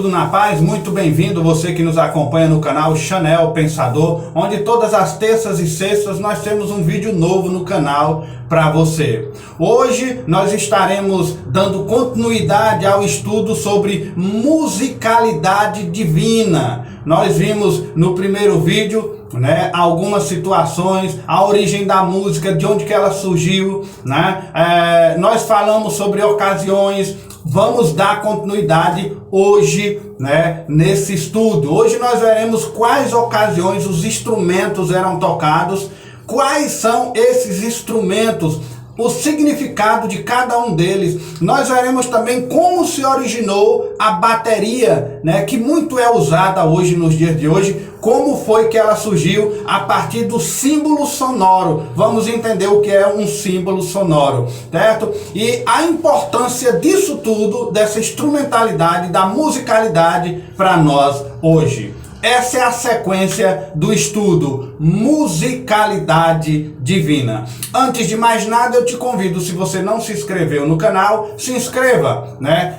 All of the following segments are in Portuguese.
tudo na paz? Muito bem-vindo você que nos acompanha no canal Chanel Pensador, onde todas as terças e sextas nós temos um vídeo novo no canal para você. Hoje nós estaremos dando continuidade ao estudo sobre musicalidade divina. Nós vimos no primeiro vídeo algumas situações, a origem da música, de onde que ela surgiu, nós falamos sobre ocasiões. Vamos dar continuidade hoje, nesse estudo. Hoje nós veremos quais ocasiões os instrumentos eram tocados, quais são esses instrumentos, o significado de cada um deles. Nós veremos também como se originou a bateria, que muito é usada hoje, nos dias de hoje, como foi que ela surgiu a partir do símbolo sonoro. Vamos entender o que é um símbolo sonoro, certo? E a importância disso tudo, dessa instrumentalidade, da musicalidade para nós hoje. Essa é a sequência do estudo, musicalidade divina. Antes de mais nada, eu te convido, se você não se inscreveu no canal, se inscreva,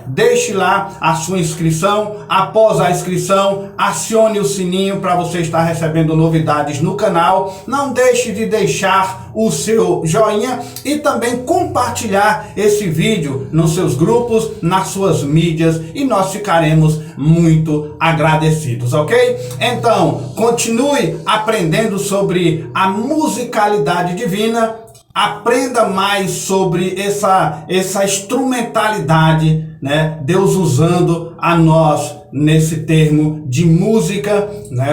Deixe lá a sua inscrição. Após a inscrição, acione o sininho para você estar recebendo novidades no canal. Não deixe de deixar o seu joinha e também compartilhar esse vídeo nos seus grupos, nas suas mídias, e nós ficaremos muito agradecidos, ok? Então, continue aprendendo sobre a musicalidade divina. Aprenda mais sobre essa instrumentalidade, Deus usando a nós nesse termo de música,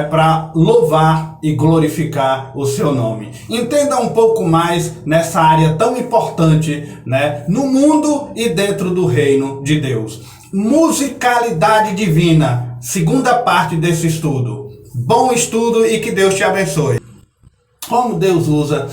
para louvar e glorificar o seu nome. Entenda um pouco mais nessa área tão importante, no mundo e dentro do reino de Deus. Musicalidade divina, segunda parte desse estudo. Bom estudo e que Deus te abençoe. Como Deus usa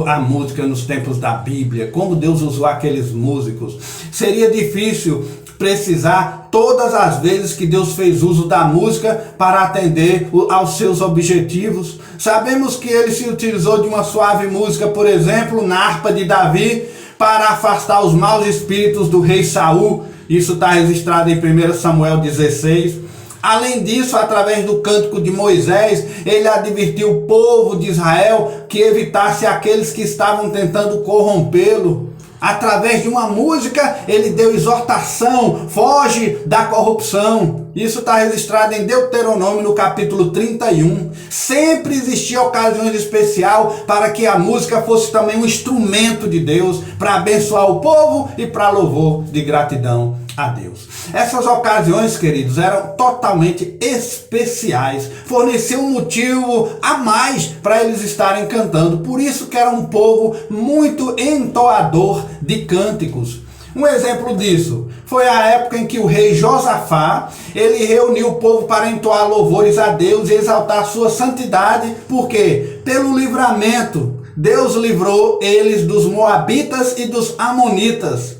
a música nos tempos da Bíblia, como Deus usou aqueles músicos. Seria difícil precisar todas as vezes que Deus fez uso da música para atender aos seus objetivos. Sabemos que ele se utilizou de uma suave música, por exemplo, na harpa de Davi, para afastar os maus espíritos do rei Saul. Isso está registrado em 1 Samuel 16. Além disso, através do cântico de Moisés, ele advertiu o povo de Israel que evitasse aqueles que estavam tentando corrompê-lo. Através de uma música, ele deu exortação: foge da corrupção. Isso está registrado em Deuteronômio, no capítulo 31. Sempre existia ocasiões especiais para que a música fosse também um instrumento de Deus para abençoar o povo e para louvor de gratidão a Deus. Essas ocasiões, queridos, eram totalmente especiais, forneciam um motivo a mais para eles estarem cantando. Por isso que era um povo muito entoador de cânticos. Um exemplo disso foi a época em que o rei Josafá, ele reuniu o povo para entoar louvores a Deus e exaltar sua santidade. Por quê? Pelo livramento. Deus livrou eles dos moabitas e dos amonitas.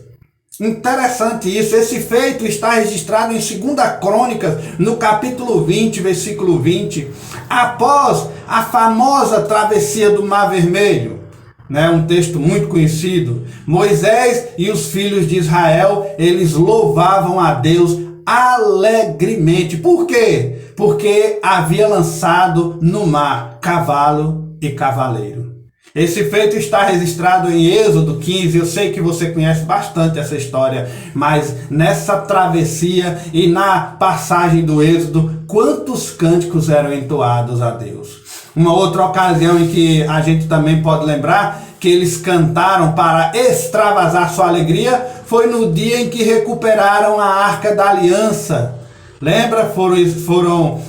Interessante isso. Esse feito está registrado em 2 Crônicas, no capítulo 20, versículo 20. Após a famosa travessia do Mar Vermelho, um texto muito conhecido, Moisés e os filhos de Israel, eles louvavam a Deus alegremente. Por quê? Porque havia lançado no mar cavalo e cavaleiro. Esse feito está registrado em Êxodo 15. Eu sei que você conhece bastante essa história, mas nessa travessia e na passagem do Êxodo, quantos cânticos eram entoados a Deus. Uma outra ocasião em que a gente também pode lembrar que eles cantaram para extravasar sua alegria foi no dia em que recuperaram a Arca da Aliança. Lembra? Foram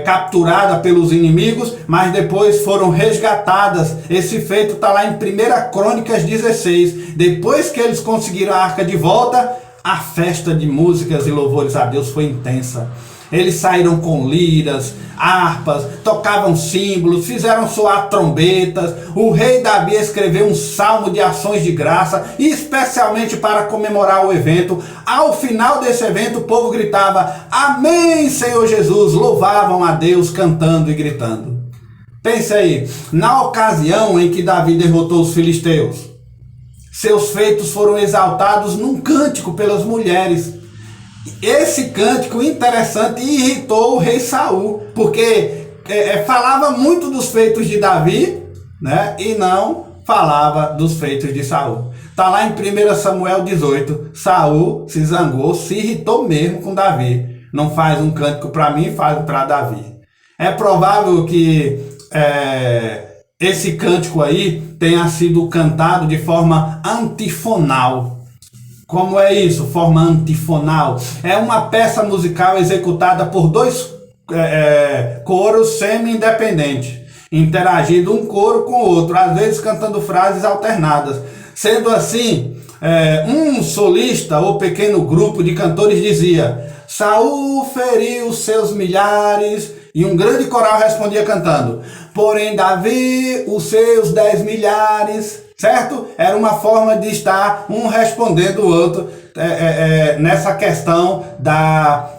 capturadas pelos inimigos, mas depois foram resgatadas. Esse feito está lá em 1 Crônicas 16. Depois que eles conseguiram a arca de volta, a festa de músicas e louvores a Deus foi intensa. Eles saíram com liras, harpas, tocavam símbolos, fizeram soar trombetas. O rei Davi escreveu um salmo de ações de graça, especialmente para comemorar o evento. Ao final desse evento, o povo gritava: Amém, Senhor Jesus! Louvavam a Deus cantando e gritando. Pense aí, na ocasião em que Davi derrotou os filisteus, seus feitos foram exaltados num cântico pelas mulheres. Esse cântico interessante irritou o rei Saul, porque falava muito dos feitos de Davi, né, e não falava dos feitos de Saul. Está lá em 1 Samuel 18, Saul se zangou, se irritou mesmo com Davi. Não faz um cântico para mim, faz para Davi. É provável que esse cântico aí tenha sido cantado de forma antifonal. Como é isso, forma antifonal? É uma peça musical executada por dois coros semi-independentes, interagindo um coro com o outro, às vezes cantando frases alternadas. Sendo assim, um solista ou pequeno grupo de cantores dizia: Saul feriu seus milhares, e um grande coral respondia cantando: porém Davi os seus 10 milhares. Certo? Era uma forma de estar um respondendo o outro nessa questão da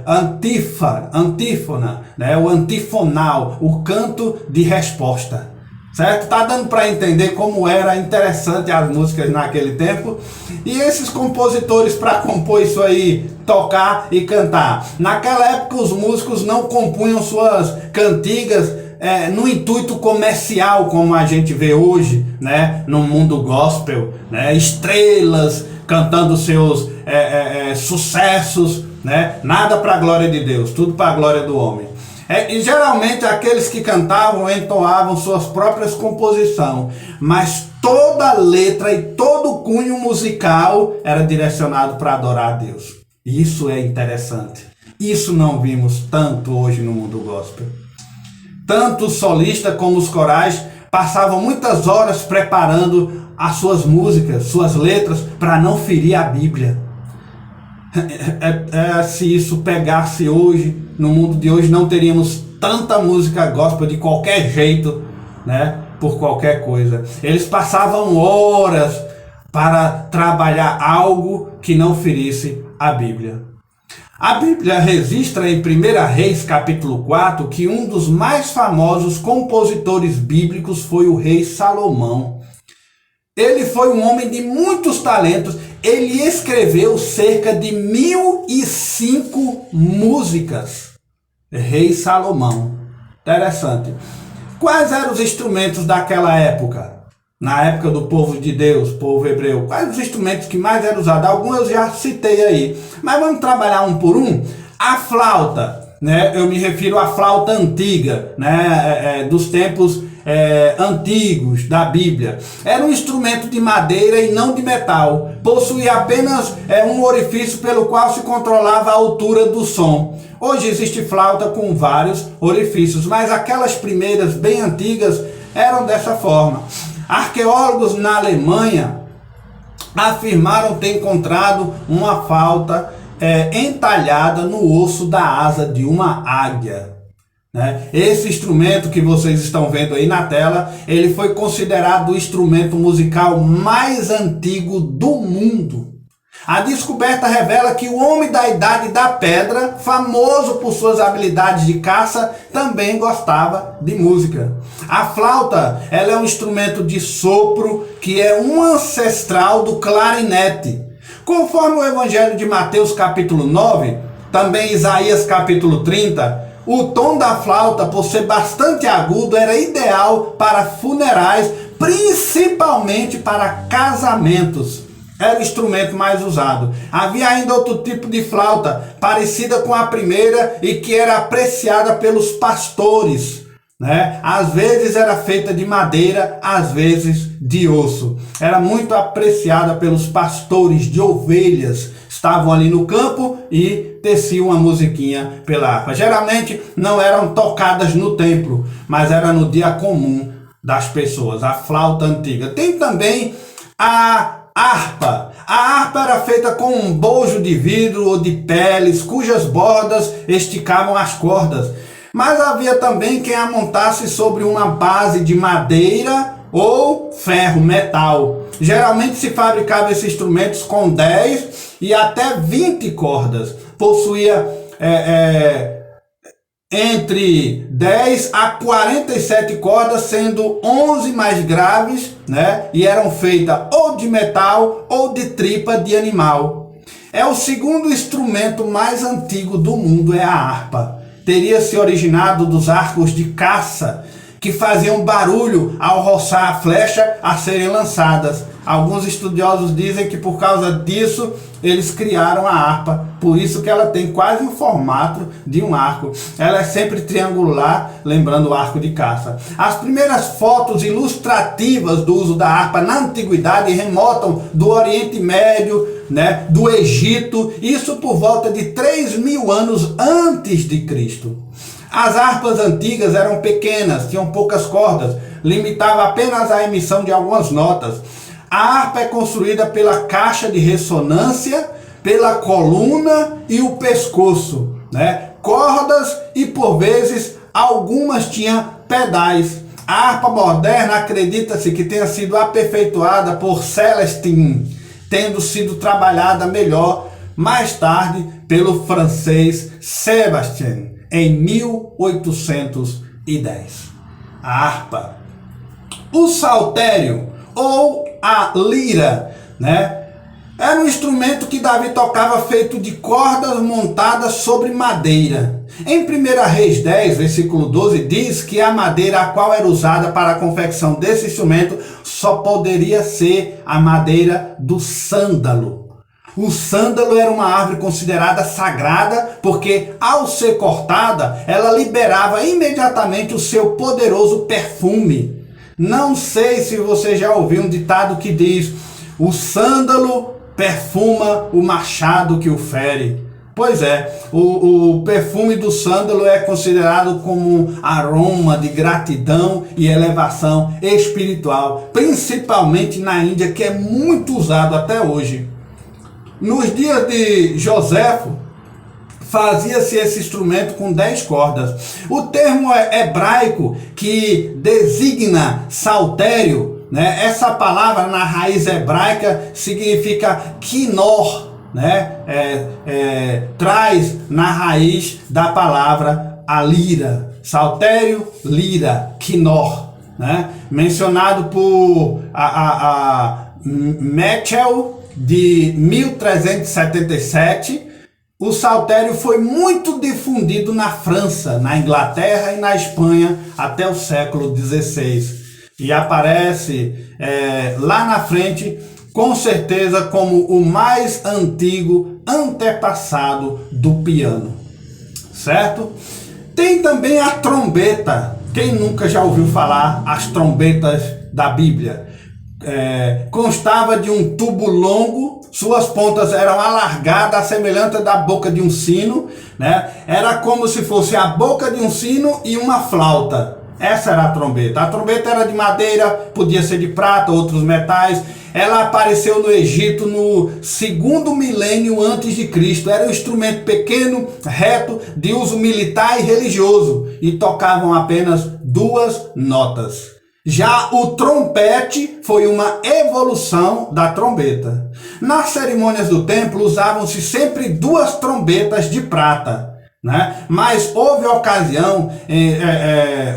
antífona, né? O antifonal, o canto de resposta. Certo? Tá dando para entender como era interessante as músicas naquele tempo. E esses compositores, para compor isso aí, tocar e cantar. Naquela época os músicos não compunham suas cantigas no intuito comercial, como a gente vê hoje, né, no mundo gospel, né, estrelas cantando seus sucessos, né, nada para a glória de Deus, tudo para a glória do homem. E geralmente aqueles que cantavam entoavam suas próprias composições, mas toda a letra e todo o cunho musical era direcionado para adorar a Deus. Isso é interessante. Isso não vimos tanto hoje no mundo gospel. Tanto o solista como os corais passavam muitas horas preparando as suas músicas, suas letras, para não ferir a Bíblia. Se isso pegasse hoje, no mundo de hoje, não teríamos tanta música gospel de qualquer jeito, né? Por qualquer coisa. Eles passavam horas para trabalhar algo que não ferisse a Bíblia. A Bíblia registra em 1 Reis capítulo 4 que um dos mais famosos compositores bíblicos foi o rei Salomão. Ele foi um homem de muitos talentos. Ele escreveu cerca de 1005 músicas. Rei Salomão. Interessante. Quais eram os instrumentos daquela época? Na época do povo de Deus, povo hebreu, quais os instrumentos que mais eram usados? Alguns eu já citei aí, mas vamos trabalhar um por um. A flauta, né? Eu me refiro à flauta antiga, né? Dos tempos antigos da Bíblia. Era um instrumento de madeira e não de metal. Possuía apenas um orifício pelo qual se controlava a altura do som. Hoje existe flauta com vários orifícios, mas aquelas primeiras, bem antigas, eram dessa forma. Arqueólogos na Alemanha afirmaram ter encontrado uma flauta entalhada no osso da asa de uma águia. Né? Esse instrumento que vocês estão vendo aí na tela, ele foi considerado o instrumento musical mais antigo do mundo. A descoberta revela que o homem da Idade da Pedra, famoso por suas habilidades de caça, também gostava de música. A flauta, ela é um instrumento de sopro que é um ancestral do clarinete. Conforme o Evangelho de Mateus capítulo 9, também Isaías capítulo 30, o tom da flauta, por ser bastante agudo, era ideal para funerais, principalmente para casamentos. Era o instrumento mais usado. Havia ainda outro tipo de flauta, parecida com a primeira e que era apreciada pelos pastores, né? Às vezes era feita de madeira, às vezes de osso. Era muito apreciada pelos pastores de ovelhas. Estavam ali no campo e teciam uma musiquinha pela harpa. Geralmente não eram tocadas no templo, mas era no dia comum das pessoas. A flauta antiga. Tem também a harpa. A harpa era feita com um bojo de vidro ou de peles, cujas bordas esticavam as cordas. Mas havia também quem a montasse sobre uma base de madeira ou ferro, metal. Geralmente se fabricava esses instrumentos com 10 e até 20 cordas. Possuía entre 10 a 47 cordas, sendo 11 mais graves, né? E eram feitas ou de metal ou de tripa de animal. É o segundo instrumento mais antigo do mundo, é a harpa. Teria se originado dos arcos de caça, que faziam barulho ao roçar a flecha a serem lançadas. Alguns estudiosos dizem que por causa disso eles criaram a harpa, por isso que ela tem quase o formato de um arco. Ela é sempre triangular, lembrando o arco de caça. As primeiras fotos ilustrativas do uso da harpa na antiguidade remontam do Oriente Médio, do Egito, isso por volta de 3.000 anos antes de Cristo. As harpas antigas eram pequenas, tinham poucas cordas, limitava apenas a emissão de algumas notas. A harpa é construída pela caixa de ressonância, pela coluna e o pescoço, cordas e por vezes algumas tinham pedais. A harpa moderna acredita-se que tenha sido aperfeiçoada por Celestin, tendo sido trabalhada melhor mais tarde pelo francês Sébastien em 1810. A harpa. O saltério ou a lira, era um instrumento que Davi tocava feito de cordas montadas sobre madeira. Em 1 Reis 10, versículo 12, diz que a madeira a qual era usada para a confecção desse instrumento só poderia ser a madeira do sândalo. O sândalo era uma árvore considerada sagrada porque, ao ser cortada, ela liberava imediatamente o seu poderoso perfume. Não sei se você já ouviu um ditado que diz: o sândalo perfuma o machado que o fere. Pois é, o perfume do sândalo é considerado como um aroma de gratidão e elevação espiritual, principalmente na Índia, que é muito usado até hoje. Nos dias de Joséfo, fazia-se esse instrumento com 10 cordas. O termo hebraico que designa saltério, essa palavra na raiz hebraica significa quinor, traz na raiz da palavra a lira. Saltério, lira, quinor, mencionado por Mitchell, de 1377, o saltério foi muito difundido na França, na Inglaterra e na Espanha até o século XVI. E aparece lá na frente, com certeza, como o mais antigo antepassado do piano. Certo? Tem também a trombeta. Quem nunca já ouviu falar as trombetas da Bíblia? Constava de um tubo longo, suas pontas eram alargadas, à semelhança da boca de um sino, Era como se fosse a boca de um sino e uma flauta. Essa era a trombeta. A trombeta era de madeira, podia ser de prata, outros metais. Ela apareceu no Egito no 2º milênio antes de Cristo. Era um instrumento pequeno, reto, de uso militar e religioso, e tocavam apenas 2 notas. Já o trompete foi uma evolução da trombeta. Nas cerimônias do templo usavam-se sempre 2 trombetas de prata, Mas houve ocasião,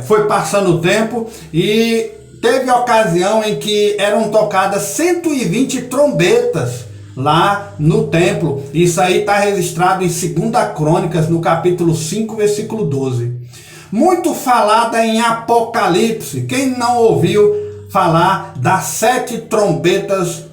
foi passando o tempo e teve ocasião em que eram tocadas 120 trombetas lá no templo. Isso aí está registrado em 2 Crônicas, no capítulo 5, versículo 12. Muito falada em Apocalipse. Quem não ouviu falar das 7 trombetas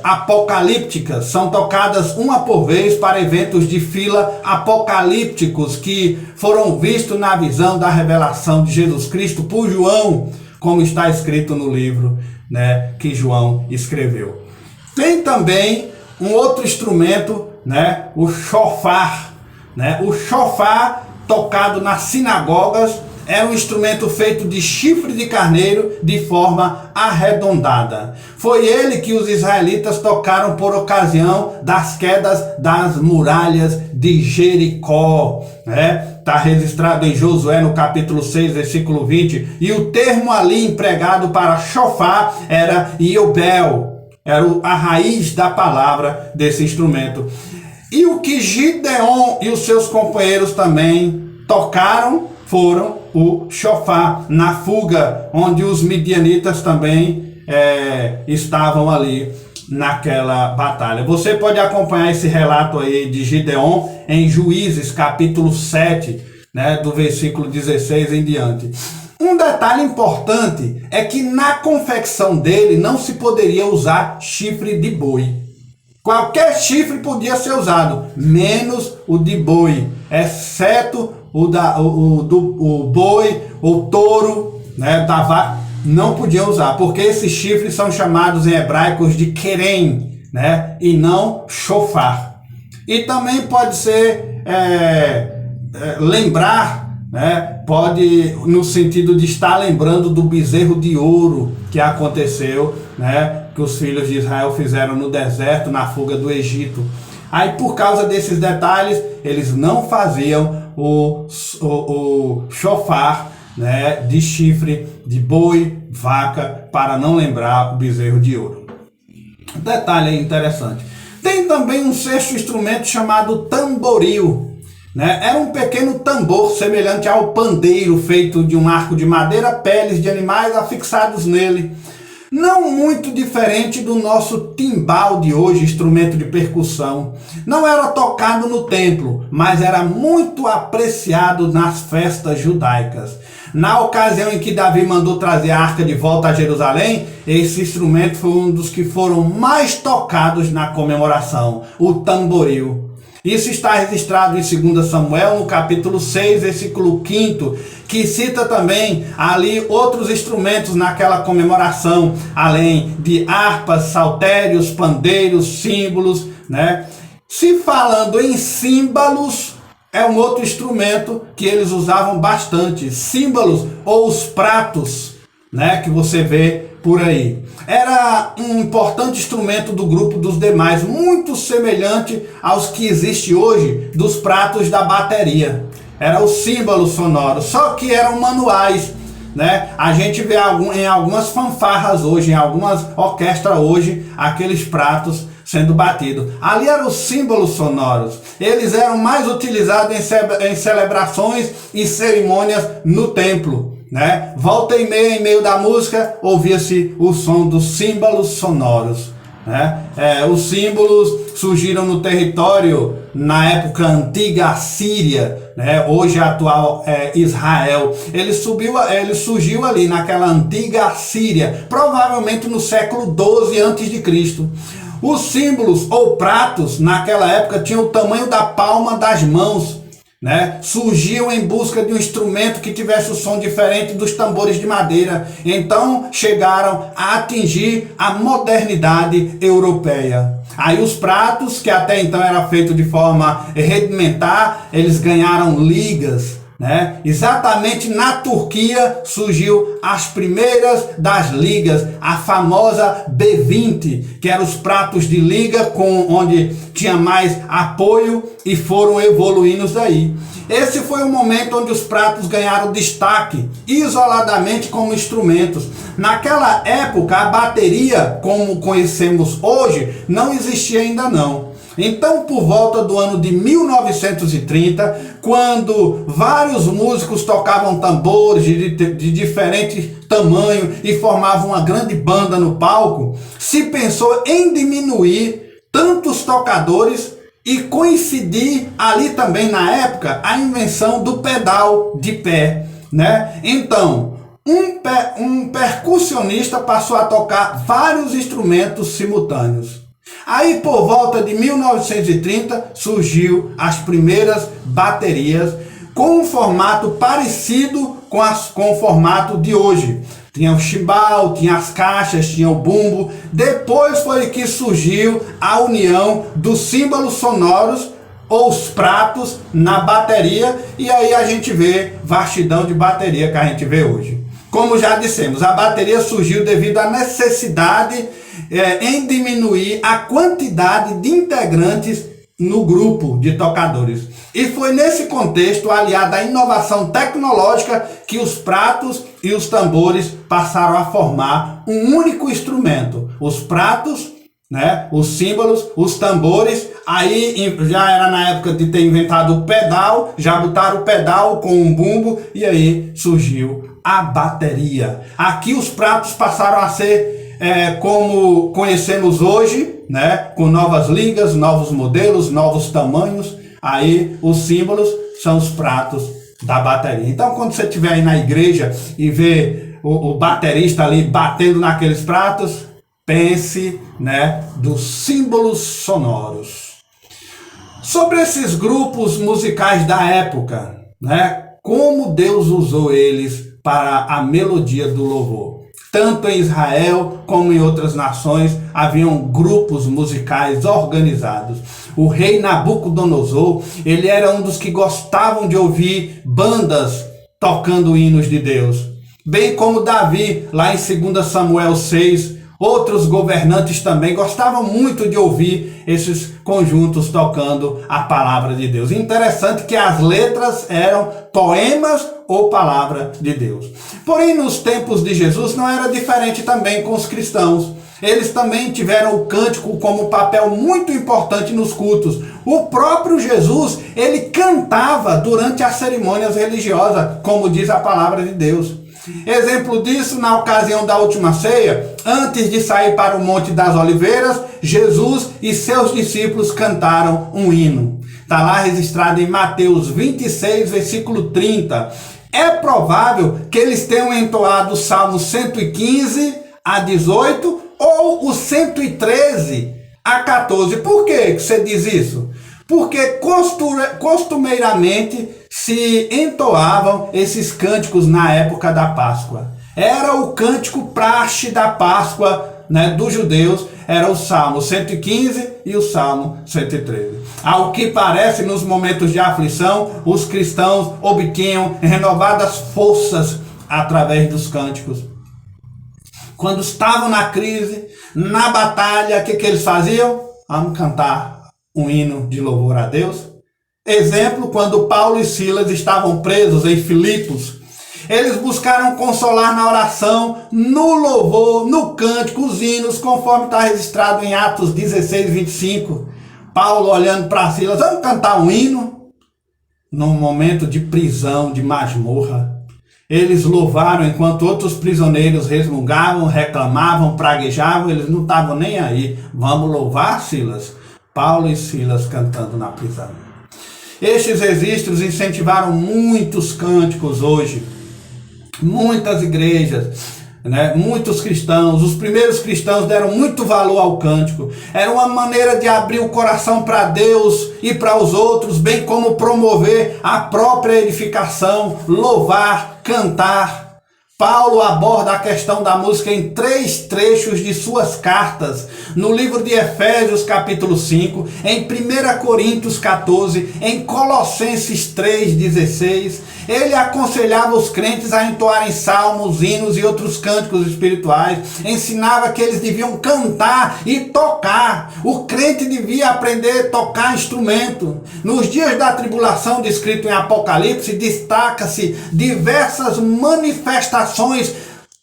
apocalípticas? São tocadas uma por vez para eventos de fila apocalípticos que foram vistos na visão da revelação de Jesus Cristo por João, como está escrito no livro que João escreveu. Tem também um outro instrumento, o shofar. O shofar, tocado nas sinagogas, era um instrumento feito de chifre de carneiro de forma arredondada. Foi ele que os israelitas tocaram por ocasião das quedas das muralhas de Jericó. Está registrado em Josué no capítulo 6, versículo 20. E o termo ali empregado para shofar era iobel. Era a raiz da palavra desse instrumento. E o que Gideon e os seus companheiros também tocaram foram o shofar na fuga, onde os midianitas também estavam ali. naquela batalha. Você pode acompanhar esse relato aí de Gideon em Juízes, capítulo 7, né, do versículo 16 em diante. Um detalhe importante é que na confecção dele não se poderia usar chifre de boi. Qualquer chifre podia ser usado, menos o de boi, exceto o boi, o touro, né, da vaca, não podia usar, porque esses chifres são chamados em hebraicos de querem, né, e não shofar. E também pode ser lembrar, né, pode no sentido de estar lembrando do bezerro de ouro que aconteceu, né, que os filhos de Israel fizeram no deserto, na fuga do Egito. Aí por causa desses detalhes, eles não faziam o shofar, né, de chifre de boi, vaca, para não lembrar o bezerro de ouro. Detalhe aí interessante. Tem também um sexto instrumento chamado tamboril, né? Era um pequeno tambor semelhante ao pandeiro, feito de um arco de madeira, peles de animais afixados nele. Não muito diferente do nosso timbal de hoje, instrumento de percussão. Não era tocado no templo, mas era muito apreciado nas festas judaicas. Na ocasião em que Davi mandou trazer a arca de volta a Jerusalém, esse instrumento foi um dos que foram mais tocados na comemoração, o tamboril. Isso está registrado em 2 Samuel, no capítulo 6, versículo 5, que cita também ali outros instrumentos naquela comemoração, além de harpas, saltérios, pandeiros, símbolos, né? Se falando em símbolos, é um outro instrumento que eles usavam bastante, símbolos ou os pratos, né, que você vê por aí. Era um importante instrumento do grupo dos demais, muito semelhante aos que existe hoje dos pratos da bateria. Eram os símbolos sonoros, só que eram manuais, né? A gente vê em algumas fanfarras hoje, em algumas orquestras hoje, aqueles pratos sendo batidos. Ali eram os símbolos sonoros. Eles eram mais utilizados em celebrações e cerimônias no templo, né? Volta e meia, em meio da música, ouvia-se o som dos símbolos sonoros, né? Os símbolos surgiram no território na época antiga Assíria, né? Hoje atual Israel. Ele surgiu ali naquela antiga Assíria, provavelmente no século 12 a.C. Os símbolos ou pratos naquela época tinham o tamanho da palma das mãos, né? Surgiam em busca de um instrumento que tivesse o som diferente dos tambores de madeira. Então chegaram a atingir a modernidade europeia. Aí os pratos, que até então era feito de forma rudimentar, eles ganharam ligas, né? Exatamente na Turquia surgiu as primeiras das ligas, a famosa B20, que eram os pratos de liga onde tinha mais apoio, e foram evoluindo daí. Esse foi o momento onde os pratos ganharam destaque, isoladamente como instrumentos. Naquela época, a bateria, como conhecemos hoje, não existia ainda não. Então, por volta do ano de 1930, quando vários músicos tocavam tambores de diferente tamanho e formavam uma grande banda no palco, se pensou em diminuir tantos tocadores e coincidir ali também na época a invenção do pedal de pé, né? Então, um percussionista passou a tocar vários instrumentos simultâneos. Aí por volta de 1930 surgiu as primeiras baterias com um formato parecido com o formato de hoje. Tinha o chimbal, tinha as caixas, tinha o bumbo. Depois foi que surgiu a união dos símbolos sonoros ou os pratos na bateria, e aí a gente vê vastidão de bateria que a gente vê hoje. Como já dissemos, a bateria surgiu devido à necessidade em diminuir a quantidade de integrantes no grupo de tocadores. E foi nesse contexto, aliado à inovação tecnológica, que os pratos e os tambores passaram a formar um único instrumento. Os pratos, né, os símbolos, os tambores. Aí já era na época de ter inventado o pedal, já botaram o pedal com um bumbo, e aí surgiu a bateria. Aqui os pratos passaram a ser como conhecemos hoje, né, com novas ligas, novos modelos, novos tamanhos. Aí os símbolos são os pratos da bateria. Então, quando você estiver aí na igreja e ver o baterista ali batendo naqueles pratos, pense, né, dos símbolos sonoros. Sobre esses grupos musicais da época, né, como Deus usou eles para a melodia do louvor. Tanto em Israel como em outras nações haviam grupos musicais organizados. O rei Nabucodonosor, ele era um dos que gostavam de ouvir bandas tocando hinos de Deus. Bem como Davi, lá em 2 Samuel 6, outros governantes também gostavam muito de ouvir esses conjuntos tocando a palavra de Deus. Interessante que as letras eram poemas ou palavra de Deus. Porém, nos tempos de Jesus não era diferente também com os cristãos. Eles também tiveram o cântico como papel muito importante nos cultos. O próprio Jesus, ele cantava durante as cerimônias religiosas, como diz a palavra de Deus. Exemplo disso, na ocasião da última ceia, antes de sair para o Monte das Oliveiras, Jesus e seus discípulos cantaram um hino. Está lá registrado em Mateus 26, versículo 30. É provável que eles tenham entoado o Salmo 115 a 18 ou o 113 a 14. Por que você diz isso? Porque costumeiramente se entoavam esses cânticos na época da Páscoa. Era o cântico praxe da Páscoa, né, dos judeus, era o Salmo 115 e o Salmo 113. Ao que parece, nos momentos de aflição, os cristãos obtinham renovadas forças através dos cânticos. Quando estavam na crise, na batalha, o que eles faziam? Vamos cantar um hino de louvor a Deus. Exemplo, quando Paulo e Silas estavam presos em Filipos, eles buscaram consolar na oração, no louvor, no cântico, os hinos, conforme está registrado em Atos 16, 25. Paulo olhando para Silas, vamos cantar um hino? Num momento de prisão, de masmorra, eles louvaram enquanto outros prisioneiros resmungavam, reclamavam, praguejavam, eles não estavam nem aí. Vamos louvar, Silas? Paulo e Silas cantando na prisão. Estes registros incentivaram muitos cânticos hoje. Muitas igrejas, né, muitos cristãos, os primeiros cristãos deram muito valor ao cântico. Era uma maneira de abrir o coração para Deus e para os outros, bem como promover a própria edificação, louvar, cantar. Paulo aborda a questão da música em 3 trechos de suas cartas, no livro de Efésios capítulo 5, em 1 Coríntios 14, em Colossenses 3,16. Ele aconselhava os crentes a entoarem salmos, hinos e outros cânticos espirituais, ensinava que eles deviam cantar e tocar. O crente devia aprender a tocar instrumento. Nos dias da tribulação, descrito em Apocalipse, destaca-se diversas manifestações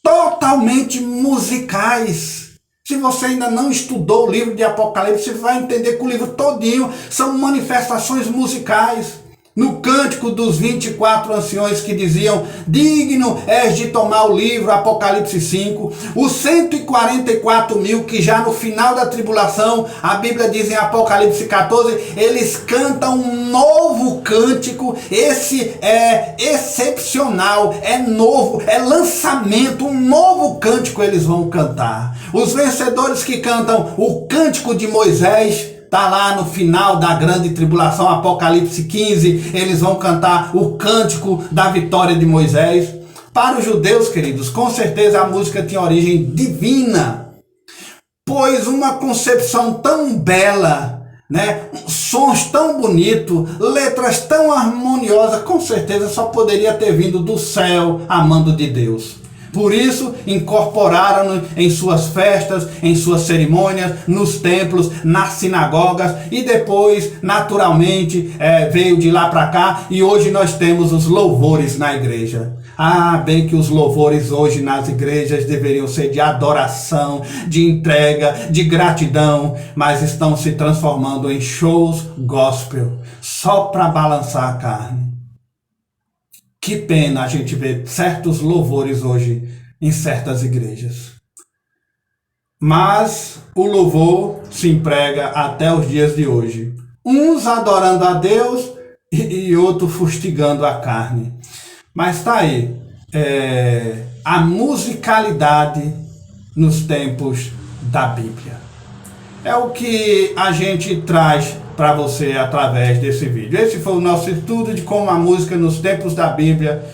totalmente musicais. Se você ainda não estudou o livro de Apocalipse, você vai entender que o livro todinho são manifestações musicais. No cântico dos 24 anciões que diziam, digno és de tomar o livro, Apocalipse 5, os 144 mil que já no final da tribulação, a Bíblia diz em Apocalipse 14, eles cantam um novo cântico. Esse é excepcional, é novo, é lançamento, um novo cântico eles vão cantar. Os vencedores que cantam o cântico de Moisés, está lá no final da grande tribulação, Apocalipse 15, eles vão cantar o cântico da vitória de Moisés. Para os judeus, queridos, com certeza a música tinha origem divina, pois uma concepção tão bela, né, sons tão bonitos, letras tão harmoniosas, com certeza só poderia ter vindo do céu, a mando de Deus. Por isso, incorporaram em suas festas, em suas cerimônias, nos templos, nas sinagogas e depois, naturalmente, veio de lá para cá e hoje nós temos os louvores na igreja. Ah, bem que os louvores hoje nas igrejas deveriam ser de adoração, de entrega, de gratidão, mas estão se transformando em shows gospel, só para balançar a carne. Que pena a gente ver certos louvores hoje em certas igrejas. mas o louvor se emprega até os dias de hoje. Uns adorando a Deus e outros fustigando a carne. Mas está aí, a musicalidade nos tempos da Bíblia. É o que a gente traz para você através desse vídeo. Esse foi o nosso estudo de como a música nos tempos da Bíblia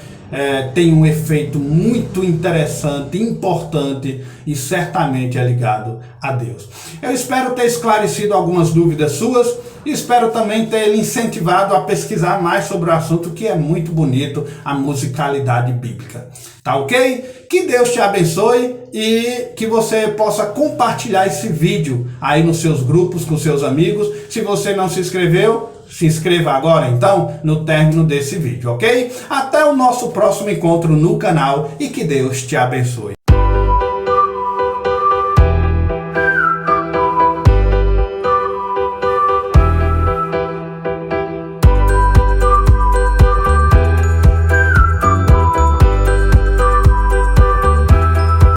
tem um efeito muito interessante, importante e certamente é ligado a Deus. Eu espero ter esclarecido algumas dúvidas suas e espero também ter lhe incentivado a pesquisar mais sobre o assunto, que é muito bonito, a musicalidade bíblica. Tá ok? Que Deus te abençoe e que você possa compartilhar esse vídeo aí nos seus grupos, com seus amigos. Se você não se inscreveu, se inscreva agora então no término desse vídeo, ok? Até o nosso próximo encontro no canal e que Deus te abençoe.